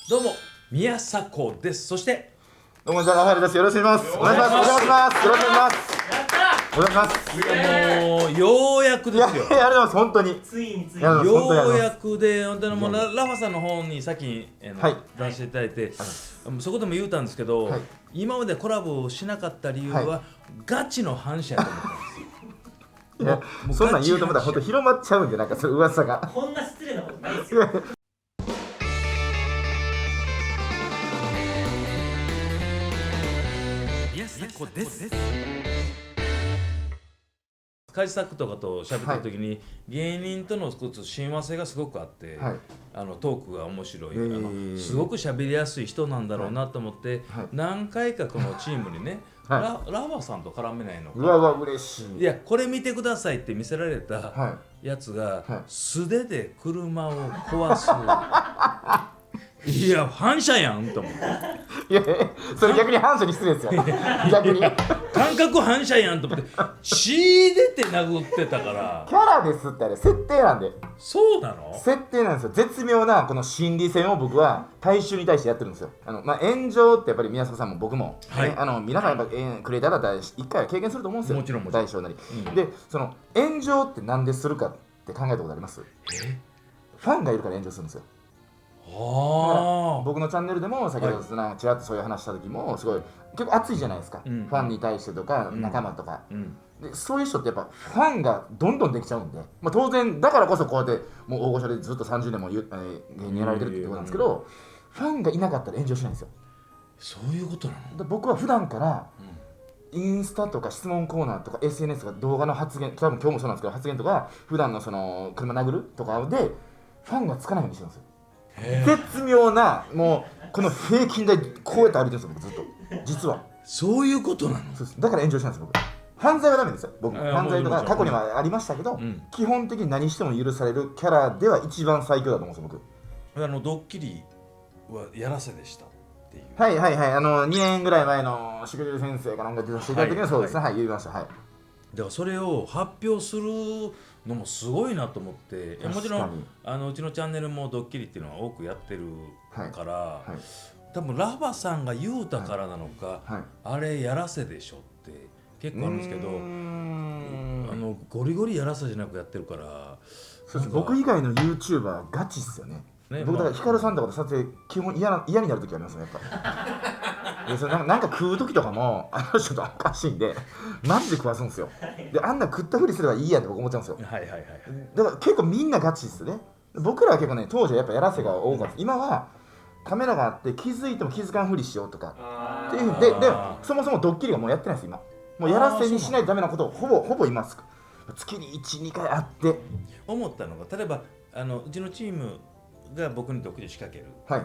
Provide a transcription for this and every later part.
どうも宮迫です。そしてどうも、じゃあラファエルです。よろしくお願いします。お願いします。お願いします。よろしくお願いします。お願いします。もうようやくですよ。ありがとうございます。本当に。ついにようやくで、本当にもうラファさんの方に先にはい出していただいて、そこでも言うたんですけど、はい、今までコラボをしなかった理由は、はい、ガチの反射やと思ったんですよ。いや、そんなん言うとまた本当広まっちゃうんで、なんかそういう噂が。こんな失礼なことないですよ。宮迫です。カジサックとかと喋ってる時に、芸人との親和性がすごくあって、はい、トークが面白い、すごく喋りやすい人なんだろうなと思って、はい、何回かこのチームにね、はい、ラファさんと絡めないのか、うわうわ嬉しい。いやこれ見てくださいって見せられたはやつが、はい、素手で車を壊すいや反射やんと思っていや、それ逆に反射に失礼ですよ。逆に。感覚反射やんと思って血出て殴ってたからキャラですってあれ、設定なんで。そうなの？設定なんですよ。絶妙なこの心理戦を僕は大衆に対してやってるんですよ。炎上ってやっぱり宮迫さんも僕も、はい、ね、皆さんやっぱ、クリエイターだったら一回は経験すると思うんですよ。もちろん大小なり、で、その炎上ってなんでするかって考えたことあります？ファンがいるから炎上するんですよ。僕のチャンネルでも先ほどちらっとそういう話した時もすごい結構熱いじゃないですか、ファンに対してとか、仲間とか、でそういう人ってやっぱファンがどんどんできちゃうんで、当然だからこそこうやってもう大御所でずっと30年も芸人やられてるってことなんですけど、ファンがいなかったら炎上しないんですよ。そういうことなの？で僕は普段から、インスタとか質問コーナーとか SNS とか動画の発言、多分今日もそうなんですけど発言とか普段のその車殴るとかでファンがつかないようにしてるんですよ。絶妙なもうこの平均台こうやって歩いてるんですよ僕ずっと実は。そういうことなの？そうです。だから炎上したんです僕。犯罪はダメですよ僕。犯罪とか過去にはありましたけど、基本的に何しても許されるキャラでは一番最強だと思うんですよ僕。ドッキリはやらせでしたっていう。はいはいはい、2年ぐらい前のしぐれる先生かなんか出させていただいた時にそうですね、はい、言いました。はい。だからそれを発表するのもすごいなと思って、もちろんうちのチャンネルもドッキリっていうのは多くやってるから、はいはい、多分ラファさんが言うたからなのか、はいはい、あれやらせでしょって結構あるんですけど、ゴリゴリやらせじゃなくやってるから。そうです。僕以外の YouTuber ガチっすよね。僕だからヒカルさんとかと撮影基本嫌になる時ありますねやっぱなんか食う時とかもあの人とおかしいんでマジで食わすんですよ。であんな食ったふりすればいいやって僕思っちゃうんですよ。はいはいはい。だから結構みんなガチですね。僕らは結構ね当時はやっぱやらせが多かった。今はカメラがあって気づいても気づかんふりしようとかっていうでそもそもドッキリがもうやってないです今。もうやらせにしないとダメなことをほぼ今月に 1,2 回あって思ったのが、例えばうちのチームが僕にドッキリ仕掛ける、はい、っ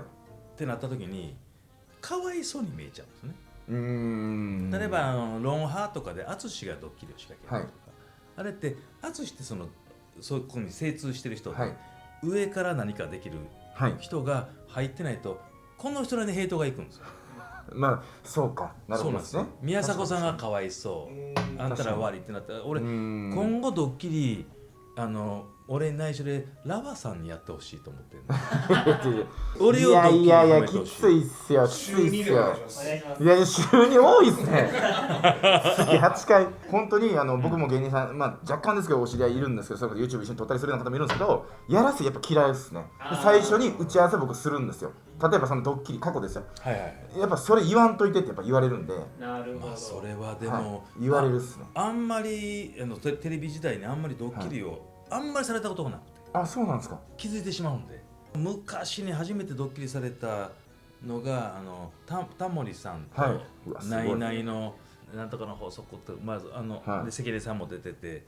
てなった時にかわいそうに見えちゃうんですね。例えばロンハーとかで淳がドッキリを仕掛けるとか、はい、あれって淳ってそこに精通してる人で、はい、上から何かできる人が入ってないとこの人らにヘイトがいくんですよ。まあそうか、なるほどですね。宮迫さんがかわいそう、あんたら悪いってなったら俺今後ドッキリ俺に内緒でラファさんにやってほしいと思ってるの。俺をドッキリにいやきついっすよ、きついっすよ。いや収入多いっすね。月8回本当に僕も芸人さん、若干ですけどお知り合いいるんですけど、それこそ YouTube 一緒に撮ったりするような方もいるんですけど、やらせやっぱ嫌いですね。最初に打ち合わせ僕するんですよ。例えばそのドッキリ過去ですよ、はいはいはい、やっぱそれ言わんといてってやっぱ言われるんで。なるほど。それはでも、はい、言われるっすね。あんまりテレビ時代にあんまりドッキリをあんまりされたことがなくて、あ、そうなんですか。気づいてしまうんで。昔に初めてドッキリされたのがタモリさんと、はい、ナイナイのなんとかの法則ってまずで関根さんも出てて、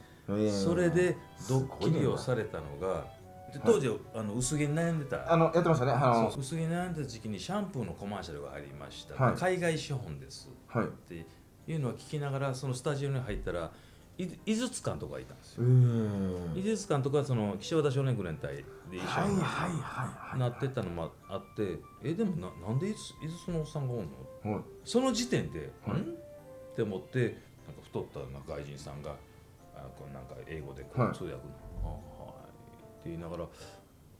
それでドッキリをされたのが、当時薄毛に悩んでた、やってましたね。薄毛に悩んでた時期にシャンプーのコマーシャルが入りました、はい、海外資本です、はい、っていうのを聞きながらそのスタジオに入ったら井筒監督がいたんですよ。井筒監督は岸和田少年軍連隊で一緒になってたのもあって、でもなんで井筒のおっさんがおんの、はい、その時点で、はい、って思ってなんか太った外人さんがなんか英語で通訳の、はいって言いながら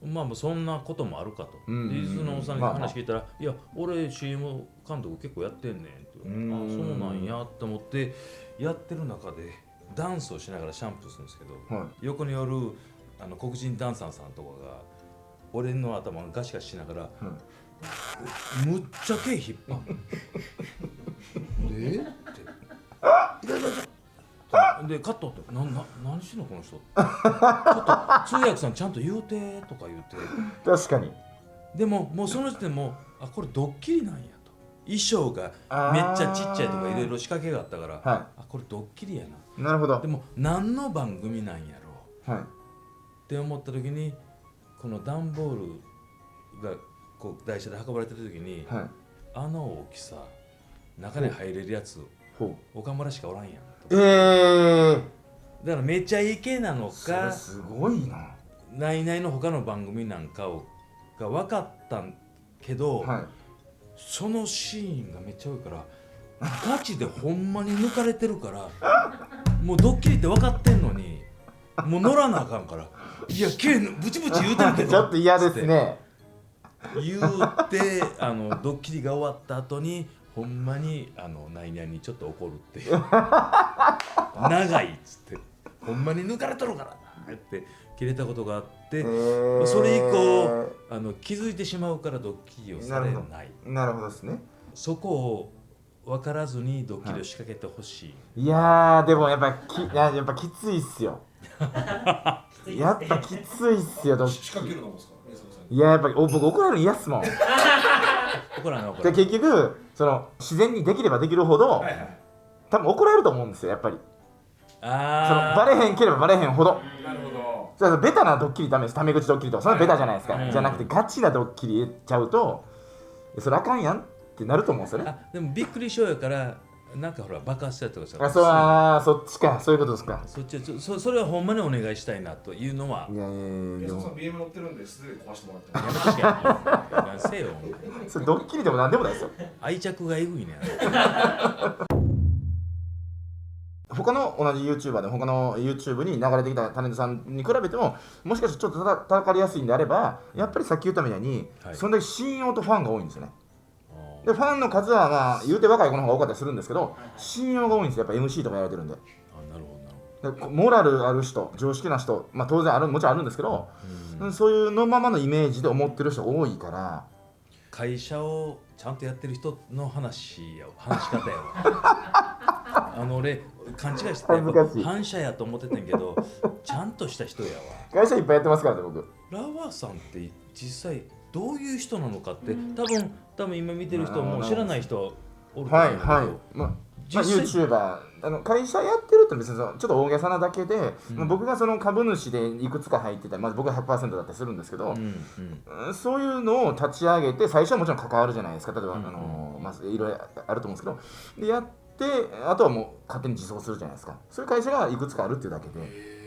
まあそんなこともあるかと。でそのおっさんに話聞いたら、いや俺 CM 監督結構やってんねんって。そうなんやと思ってやってる中でダンスをしながらシャンプーするんですけど、横におる黒人ダンサーさんとかが俺の頭をガシガシしながら、むっちゃ手引っ張る。でカットって何してんのこの人。ちょっと通訳さんちゃんと言うてとか言うて。確かに。でももうその時点もこれドッキリなんやと。衣装がめっちゃちっちゃいとかいろいろ仕掛けがあったから、これドッキリやな。なるほど。でも何の番組なんやろう、って思った時にこの段ボールがこう台車で運ばれてる時に、あの大きさ中に入れるやつ岡村しかおらんやんと。だからめちゃイケなのかすごいな。ナイナイの他の番組なんかが分かったんけど、そのシーンがめっちゃ多いからガチでほんまに抜かれてるからもうドッキリって分かってんのにもう乗らなあかんから、いやブチブチ言うてんけどちょっと嫌ですね。言うてドッキリが終わった後にほんまにナイナイにちょっと怒るっていう長いっつってほんまに抜かれとるからなって切れたことがあって、それ以降気づいてしまうからドッキリをされない。なるほどですね。そこを分からずにドッキリを仕掛けてほしい。いやでもやっぱきついっすよ。やっぱきついっすよ。仕掛けるのですか。いややっぱ僕怒られるの嫌っすもん。怒らない。結局自然にできればできるほど、多分怒られると思うんですよやっぱり。バレへんければバレへんほど。なるほど。ベタなドッキリダメです。タメ口ドッキリとかそんなベタじゃないですか。じゃなくてガチなドッキリやっちゃうとそれあかんやんってなると思うんですよね。でもびっくりしようやからなんかほら爆発したりとかしたら、そっちか、そういうことですか。それはほんまにお願いしたいなというのは。いやBM 乗ってるんで素手で壊してもらってやめてやせよ。それドッキリでもなんでもないですよ。愛着がえぐいね。他の同じ YouTuber で他の YouTube に流れてきたタレントさんに比べてももしかしてちょっと叩かれやすいんであればやっぱりさっき言ったみたいに、そんだけ信用とファンが多いんですよね。でファンの数はまあ言うて若い子の方が多かったりするんですけど、信用が多いんですよ。やっぱ MC とかやられてるんで。なるほど。モラルある人、常識な人、まあ当然もちろんあるんですけど、そういうのままのイメージで思ってる人多いから。会社をちゃんとやってる人の話し方やわ。俺勘違いしてた。反社やと思ってたんけどちゃんとした人やわ。会社いっぱいやってますからね僕。ラワーさんって実際どういう人なのかって多分今見てる人も知らない人おると思うんだけど、YouTuber 会社やってるって別にちょっと大げさなだけで、僕がその株主でいくつか入ってたり、僕が 100% だったりするんですけど、そういうのを立ち上げて最初はもちろん関わるじゃないですか。例えばいろいろあると思うんですけど、でやってあとはもう勝手に自走するじゃないですか。そういう会社がいくつかあるっていうだけで。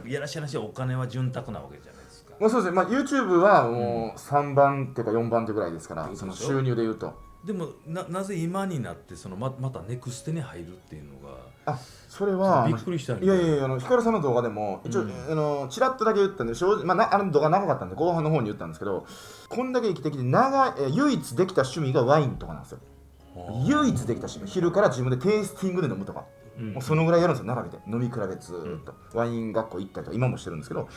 いやらしい話、お金は潤沢なわけじゃないですか。そうですね。YouTube はもう3番っていうか4番手ぐらいですから、その収入でいうと。でも なぜ今になってまたネクステに入るっていうのがそれはびっくりしたんで。いやヒカルさんの動画でも一応、チラッとだけ言ったんで正直、あの動画長かったんで後半の方に言ったんですけど、こんだけ生きてきて唯一できた趣味がワインとかなんですよ。唯一できた趣味、昼から自分でテイスティングで飲むとか、もうそのぐらいやるんですよ。並べて飲み比べずーっと、ワイン学校行ったりとか今もしてるんですけど、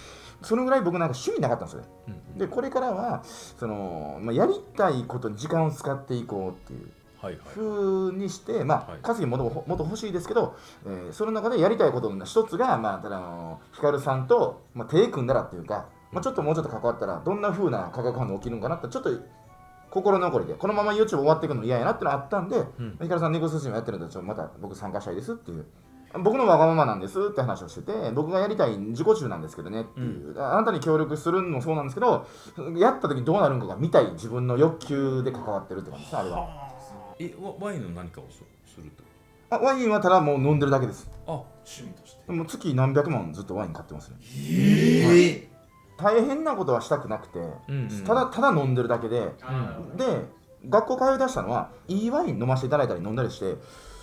そのぐらい僕なんか趣味なかったんですよね。でこれからはやりたいことに時間を使っていこうっていう風にして、稼ぎもっと欲しいですけど、その中でやりたいことの一つが、ヒカルさんと、手組んだらっていうか、ちょっともうちょっと関わったらどんな風な化学反応起きるのかなってちょっと心残りで、このまま YouTube 終わっていくの嫌やなってのあったんで、ヒカルさんネクストスもやってるんでまた僕参加したいですっていう、僕のわがままなんですって話をしてて、僕がやりたい自己中なんですけどねっていう、あなたに協力するのもそうなんですけど、やった時にどうなるのかが見たい自分の欲求で関わってるって感じです。あれはワインの何かをするってワインはただもう飲んでるだけです。趣味としてもう月何百万ずっとワイン買ってますね。大変なことはしたくなくて、ただ飲んでるだけで、で学校通い出したのはいいワイン飲ませていただいたり飲んだりして、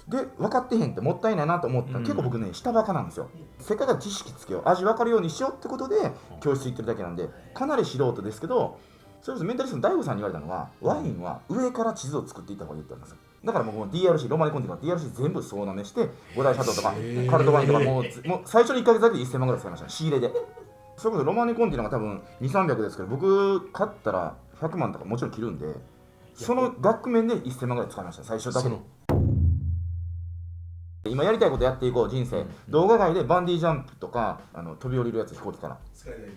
で分かってへんってもったいないなと思ったら、結構僕ね下バカなんですよ。せっかく知識つけよう、味分かるようにしようってことで教室行ってるだけなんで、かなり素人ですけど、それこそメンタリストの DAIGO さんに言われたのは、ワインは上から地図を作っていった方がいいって言ったんですよ。だからもう DRC、ロマネコンティの DRC 全部総なめして、五大シャトーとかカルトワインとかもう最初の1ヶ月だけで1000万ぐらい使いました、仕入れで。それこそロマネコンティのが多分2、300ですけど、僕買ったら100万とかもちろん切るんで、その額面で1000万ぐらい使いました、最初だけで。今やりたいことやっていこう人生、動画外でバンディージャンプとか飛び降りるやつ飛行機から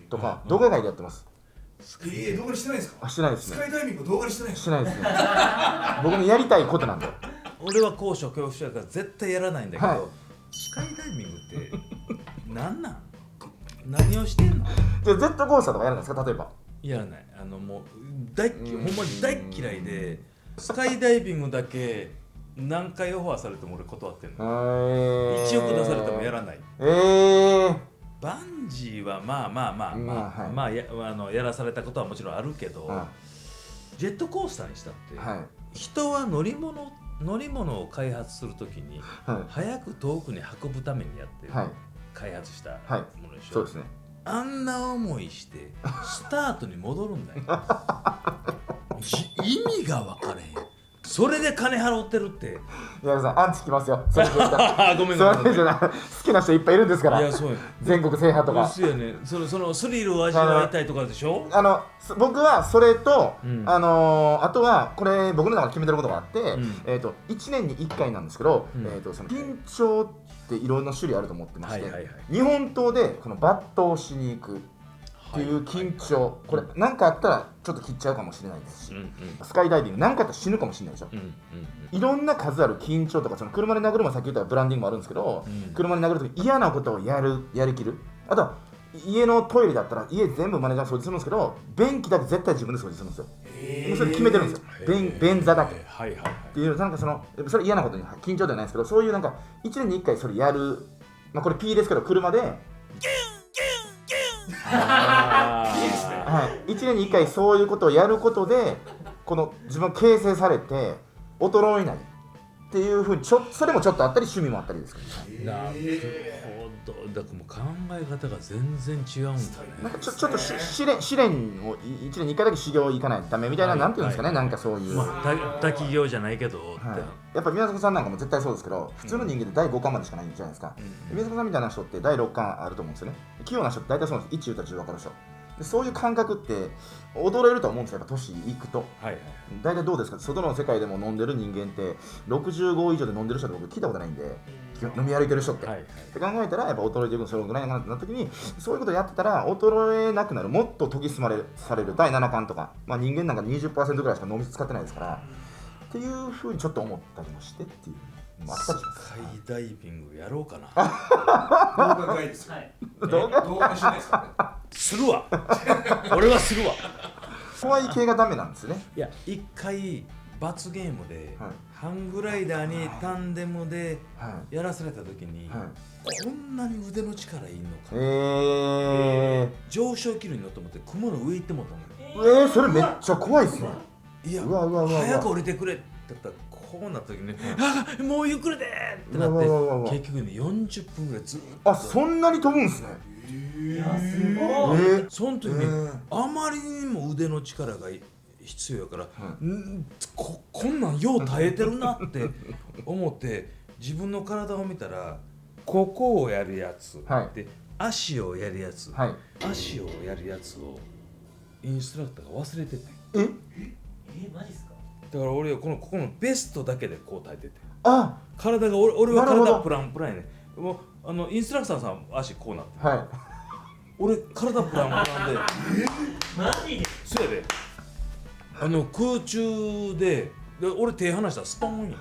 とか動画外でやってます。動画にしてないですか？してないですね。スカイダイビング動画にしてないですしてないですね。僕のやりたいことなんで。俺は高所恐怖症だから絶対やらないんだけど、スカイダイビングって何なん？何をしてんの？じゃあジェットコースターとかやらないですか？例えばやらない。もうほんまに大嫌いで、スカイダイビングだけ何回オファーされても俺断ってんの。1億出されてもやらない。バンジーはやらされたことはもちろんあるけど、ジェットコースターにしたって、人は乗り物を開発するときに、早く遠くに運ぶためにやって開発したものでしょ。そうですね。あんな思いしてスタートに戻るんだよ。意味が分かれへん。それで金払ってるって。宮根さんアンチきますよ。それごめん好きな人いっぱいいるんですから。いやそうや。全国制覇とか。そうやね。そのスリルを味わいたいとかでしょ。僕はそれと、あとはこれ僕の中で決めてることがあって、1年に1回なんですけど、その緊張っていろんな種類あると思ってまして、日本刀でこの抜刀しに行くっていう緊張、これ何かあったらちょっと切っちゃうかもしれないですし、スカイダイビング何かあったら死ぬかもしれないでしょ。いろんな数ある緊張とか、その車で殴るもさっき言ったブランディングもあるんですけど、車で殴るとき嫌なことをやりきる。あとは家のトイレだったら家全部マネージャーが掃除するんですけど、便器だけ絶対自分で掃除するんですよ。もうそれ決めてるんですよ。便座だけっていう、なんかそれ嫌なことに緊張ではないですけど、そういうなんか1年に1回それやる、これ P ですけど、車で1年に1回そういうことをやることで、この自分形成されて衰えないっていうふうにそれもちょっとあったり、趣味もあったりですけど。なるほど。だからもう考え方が全然違うんだね。なんかちょっと試練を1年に1回だけ修行行かないとダメみたいな、なんていうんですかね、なんかそういう、大企業じゃないけど、やっぱ宮迫さんなんかも絶対そうですけど、普通の人間って第5巻までしかないんじゃないですか。宮迫さんみたいな人って第6巻あると思うんですよね。器用な人って大体そうなんです。1言ったら10分かる人で、そういう感覚って踊れると思うんですよ、やっぱ年いくと。大体どうですか、外の世界でも飲んでる人間って65以上で飲んでる人って僕聞いたことないんで、飲み歩いてる人って、って考えたらやっぱ衰えていくのそれぐらいなってなった時に、そういうことをやってたら衰えなくなる、もっと研ぎ澄まされる第7巻とか、人間なんか 20% ぐらいしか飲み使ってないですからっていうふうにちょっと思ったりもしてっていう。スカイダイビングやろうかな。動画外ですよ。動画にしないですかね。するわ。俺はするわ。怖い系がダメなんですね。いや、一回罰ゲームで、ハングライダーにタンデムでやらされた時に、こんなに腕の力いんのか。上昇気流に乗って思って雲の上行ってもったの。それめっちゃ怖いっすね。いや、早く降りてくれって言ったらこうなった時に、もうゆっくりでってなって、結局ね40分ぐらいずっと。そんなに飛ぶんですね。いや、すごい。その時にあまりにも腕の力が必要やから、こんなんよう耐えてるなって思って自分の体を見たら、ここをやるやつ、で足をやるやつ、足をやるやつをインストラクターが忘れてて。マジっすか？だから俺はここのベストだけでこう耐えてて、体が俺は体プランプランやね。もうインストラクターさん足こうなって、俺体プランプランでマジで？そうやで。空中で俺手離したらスポーンや。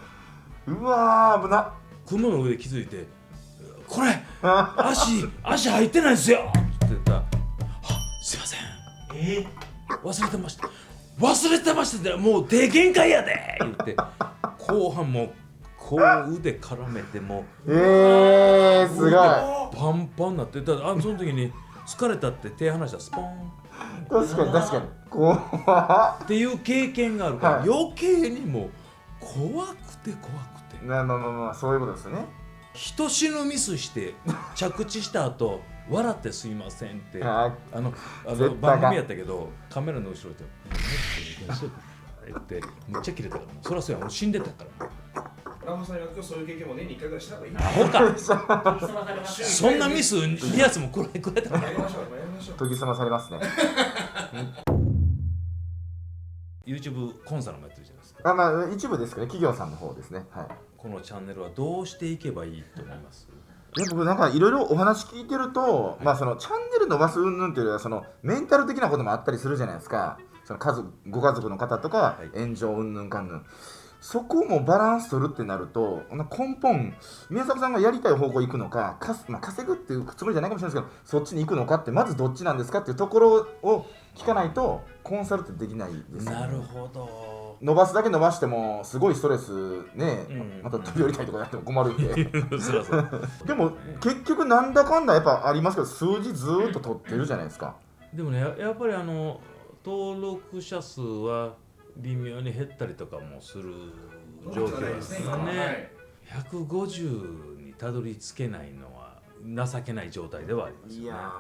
うわー、危な。雲の上で気づいて、これ足入ってないですよって言ったら、すいません、忘れてましたって、もう手限界やで言って、後半もこう腕絡めてもすごいパンパンになって、その時に疲れたって手離したらスポーン。確かに怖っていう経験があるから、余計にもう怖くてまあまあまあそういうことですよね。人死ぬミスして着地した後笑ってすいませんって番組やったけどカメラの後ろで言ってめっちゃキレたからそりゃそうや俺死んでたからラマさん曰くそういう経験も年に1回ぐらいした方がいい。アホかそんなミスリアスもくらえたからやりましょうやりましょう。研ぎ澄まされますね。YouTube コンサルもやってるじゃないですか。まあ一部ですけど、企業さんの方ですね。はい。このチャンネルはどうしていけばいいと思います？僕なんかいろいろお話聞いてると、まあそのチャンネル伸ばす云々っていうよりはそのメンタル的なこともあったりするじゃないですか。そのご家族の方とか炎上云々かんぬん。そこもバランス取るってなると根本宮迫さんがやりたい方向行くのか、稼ぐっていうつもりじゃないかもしれないですけど、そっちに行くのかってまずどっちなんですかっていうところを聞かないとコンサルってできないですよね。なるほど。伸ばすだけ伸ばしてもすごいストレスね、また飛び降りたりとかやっても困るんででも結局なんだかんだやっぱありますけど、数字ずーっと取ってるじゃないですか。でもね、やっぱり登録者数は微妙に減ったりとかもする状況ですよね。150にたどり着けないのは情けない状態ではありますよね。いや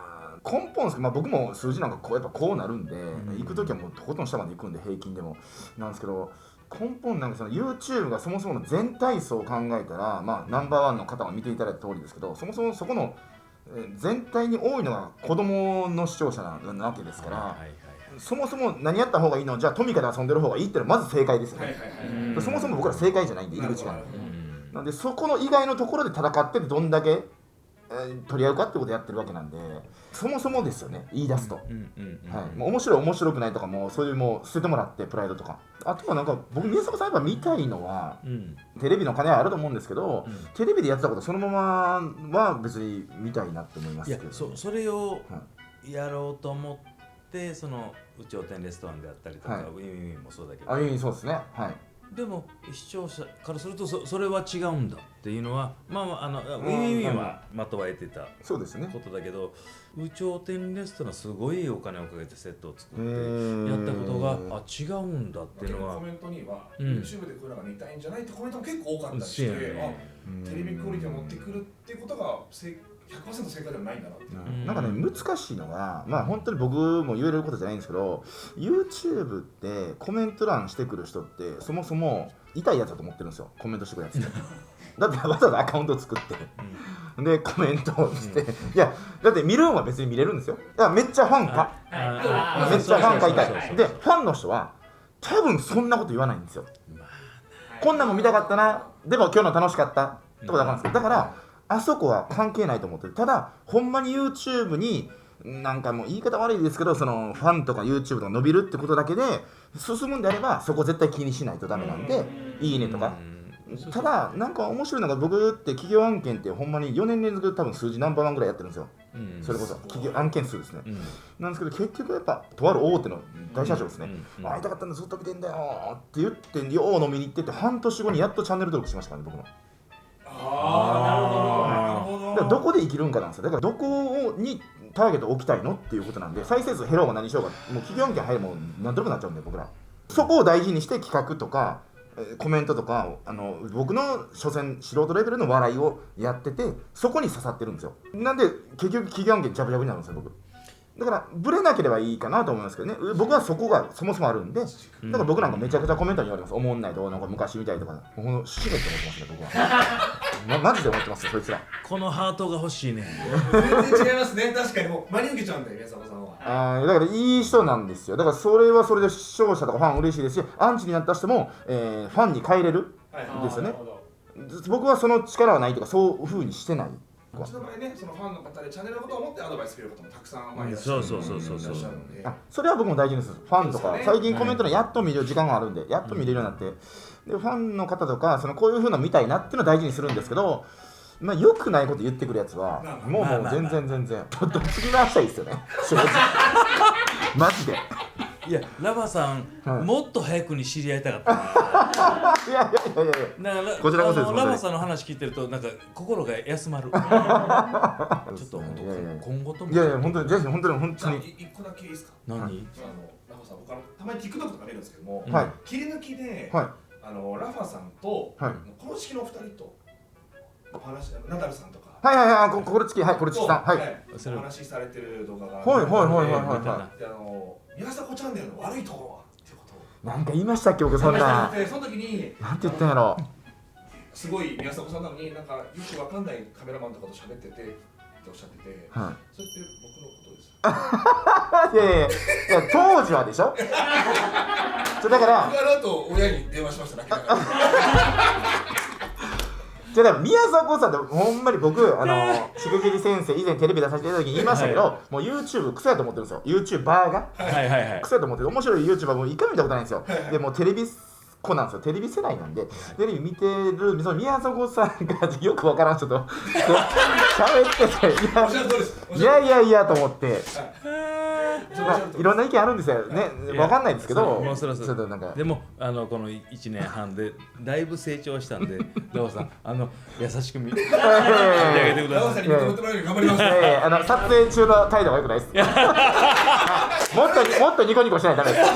根本ですけど、僕も数字なんかやっぱこうなるんで、行くときはもうとことん下まで行くんで平均でもなんですけど、根本なんかその YouTube がそもそもの全体層を考えたら、まあナンバーワンの方は見ていただいた通りですけど、そもそもそこの全体に多いのが子供の視聴者なわけですから、そもそも何やった方がいいの、じゃあトミカで遊んでる方がいいっていうのはまず正解ですよね。そもそも僕ら正解じゃないんで入り口が。なんでそこの以外のところで戦ってどんだけ取り合うかってことをやってるわけなんで、そもそもですよね、言い出すと。もう面白い面白くないとかもそういうもう捨ててもらって、プライドとか。あとはなんか僕宮迫さんやっぱ見たいのは、テレビの金はあると思うんですけど、テレビでやってたことそのままは別に見たいなって思いますけど、ね、いやそれをやろうと思ってその有頂天レストランであったりとか、ウィンウィンもそうだけど、そうですね。はい。でも視聴者からするとそれは違うんだっていうのは、ウィンウィンは的は得てたことだけど、有頂天レストランすごいお金をかけてセットを作ってやったことが違うんだっていうのは、コメントには YouTube でこういうのが見たいんじゃないってコメントも結構多かったりして、テレビクオリティを持ってくるっていうことが100% 正解ではないんだなって。なんかね、難しいのが、本当に僕も言えることじゃないんですけど、 YouTube ってコメント欄してくる人ってそもそも痛いやつだと思ってるんですよ、コメントしてくるやつってだってわざわざアカウントを作って、でコメントをして、いやだって見るんは別に見れるんですよ。だからめっちゃファンか、めっちゃファンかいたいで、ファンの人は多分そんなこと言わないんですよ。こんなんも見たかったな、でも今日の楽しかったとかだからんですけど、だからあそこは関係ないと思ってる。ただほんまに YouTube になんかもう言い方悪いですけど、そのファンとか YouTube とか伸びるってことだけで進むんであれば、そこ絶対気にしないとダメなんで、いいねとか。ただなんか面白いのが、僕って企業案件ってほんまに4年連続多分数字ナンバーワンぐらいやってるんですよ。それこそ企業案件数ですね。なんですけど結局やっぱとある大手の大社長ですね、会いたかったんでずっと見てんだよって言ってよう飲みに行ってて、半年後にやっとチャンネル登録しましたからね、僕の。なるほど。だからどこで生きるんかなんですよ。だからどこにターゲットを置きたいのっていうことなんで、再生数減ろうが何しようがもう企業案件入るもん何とでもなっちゃうんで、僕らそこを大事にして企画とかコメントとか僕の所詮素人レベルの笑いをやってて、そこに刺さってるんですよ。なんで結局企業案件ジャブジャブになるんですよ僕。だからブレなければいいかなと思いますけどね。僕はそこがそもそもあるんで、だから僕なんかめちゃくちゃコメントに言われます。思んないとなんか昔みたいとか、もう死ねって思ってますね僕はマジで思ってますよ、そいつら。このハートが欲しいね。全然違いますね。確かにもう真に受けちゃうんだよ、宮迫さんは。だからいい人なんですよ。だからそれはそれで視聴者とかファン嬉しいですし、アンチになった人も、ファンに変えれるんですよね。僕はその力はないとか、そういう風にしてない。うちの場合ね、そのファンの方でチャンネルのことを思ってアドバイスくれる方もたくさんいらっしゃそうるので、それは僕も大事です。ファンとか、最近コメントのやっと見る時間があるんで、やっと見れるようになって、でファンの方とかこういう風なの見たいなっていうのを大事にするんですけど、良くないこと言ってくるやつはもう全然どっちに回したいですよねマジで。いや、ラバさん、もっと早くに知り合いたかったな。いやだからこちらこそです。ラバさんの話聞いてるとなんか心が休まる。ちょっと本当今後とも。いや本当にぜひ本当に一個だけいいですか。何？ラバさん、僕たまに TikTok とか見るんですけども、切り抜きでラファさんと、はい、この式の2人とお話、ナダルさんとかはいはいはい、コルチキ、はい、コルチキさん、はい、お話しされてる動画がはいはいはいはいで、宮迫チャンネルの悪いところはってことをなんか言いましたっけ、僕そんなその時になんて言ったんやろ、すごい宮迫さんなのになんかよくわかんないカメラマンとかと喋っててっておっしゃってて、はい、それって僕のことですいやいやいや、当時はでしょだから僕あの後親に電話しましただけだからじゃあ宮迫さんってほんまに僕しぐぎり先生以前テレビ出させていただきに言いましたけど、はい、もう YouTube クソやと思ってるんですよ YouTuber が、はいはいはい、クソやと思ってる面白い YouTuber も一回も見たことないんですよ、でもうテレビ子なんですよ、テレビ世代なんで、テレビ見てるその宮迫さんがよくわからん人と喋ってていやいやと思って、いろんな意見あるんですよね、わかんないですけど、もうそろそろなんかでもこの1年半でだいぶ成長したんで、ラオさん優しく見てあげてください。ラオさんに認めてもらえるように頑張ります。撮影中の態度が良くないです。もっとニコニコしないとダメです。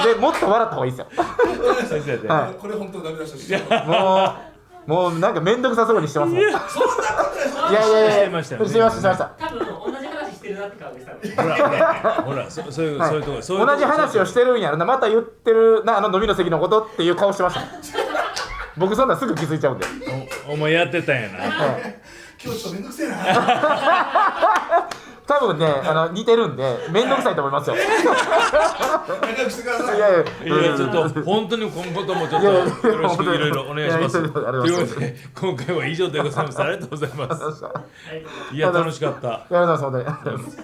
でもっと笑った方がいいですよ。これ本当ダメだし。もうなんか面倒くさそうにしてますもん。そんなことない。いやしてましたよね。多分同じ話してるなって顔でしたね。ほらそういうとこ同じ話をしてるんやろな、また言ってるな、飲みの席のことっていう顔してました。僕そんなすぐ気づいちゃうんで。お前やってたんやな。今日ちょっとめんどくせえな。多分ね、似てるんでめんどくさいと思いますよ。仲良くしてください。いやちょっと本当に今後ともちょっとよろしくいろいろお願いします。ということで今回は以上でございます。ありがとうございます。いや楽しかった。ありがとうございます。